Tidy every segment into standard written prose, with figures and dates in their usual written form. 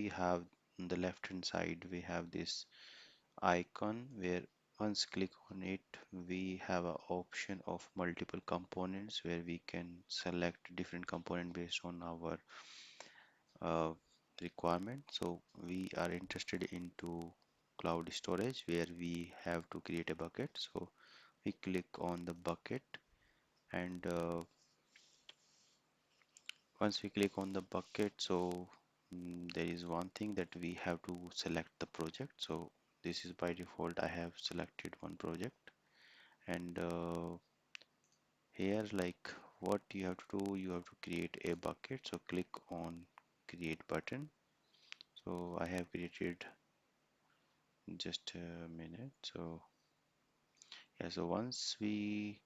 we have on the left hand side we have this icon where once click on it we have an option of multiple components where we can select different component based on our uh, requirement. So we are interested into cloud storage where we have to create a bucket. So we click on the bucket and once we click on the bucket, so there is one thing that we have to select the project. So this is by default I have selected one project and here like what you have to do, you have to create a bucket. So click on create button. So I have created just a minute. So yeah, so once we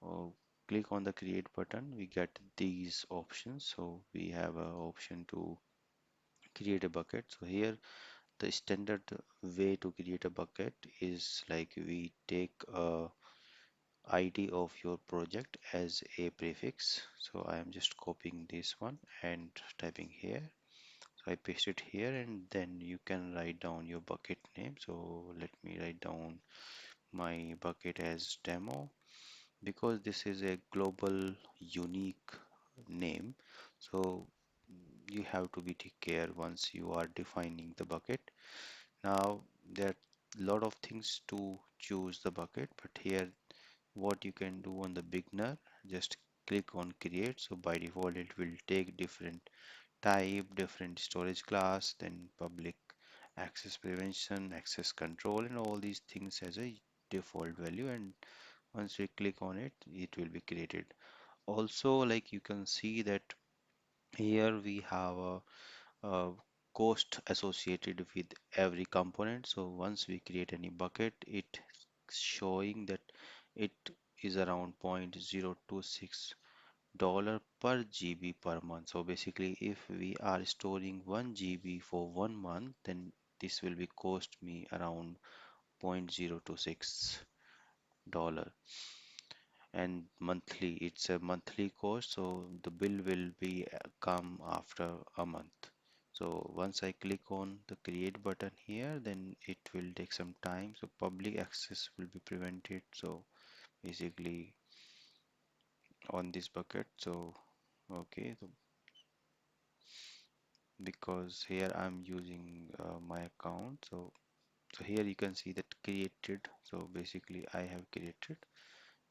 uh, click on the create button, we get these options. So we have a option to create a bucket. So here the standard way to create a bucket is like we take a ID of your project as a prefix. So I am just copying this one and typing here. So I paste it here and then you can write down your bucket name. So let me write down my bucket as demo because this is a global unique name. So you have to be take care once you are defining the bucket. Now there are a lot of things to choose the bucket, but here what you can do on the beginner, just click on create. So by default it will take different type, different storage class, then public access prevention, access control, and all these things as a default value. And once we click on it, it will be created. Also, like you can see that here we have a cost associated with every component. So once we create any bucket, it showing that it is around 0.026 dollar per GB per month. So basically, if we are storing 1 GB for 1 month, then this will be cost me around 0.026 dollar. And monthly, it's a monthly cost, so the bill will be come after a month. So once I click on the create button here, then it will take some time. So public access will be prevented. So basically on this bucket. So okay, so because here I'm using my account. So here you can see that created. So basically I have created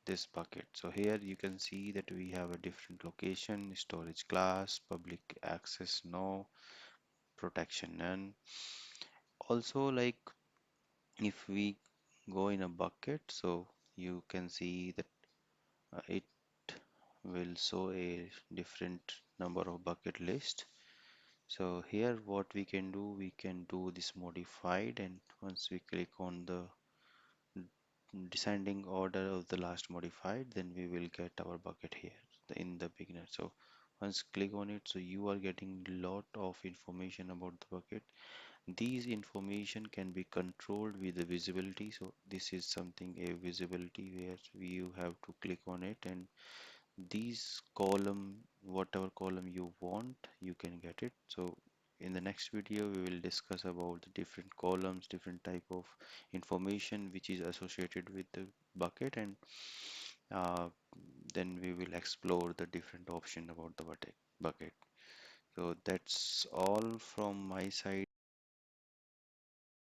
this bucket. So here you can see that we have a different location, storage class, public access no, protection none. Also like if we go in a bucket, so you can see that it will show a different number of bucket list. So here what we can do this modified, and once we click on the descending order of the last modified, then we will get our bucket here in the beginner. So once click on it, so you are getting lot of information about the bucket. These information can be controlled with the visibility. So this is something a visibility where you have to click on it, and these column, whatever column you want, you can get it. So in the next video we will discuss about the different columns, different type of information which is associated with the bucket, and uh, then we will explore the different option about the bucket. So that's all from my side.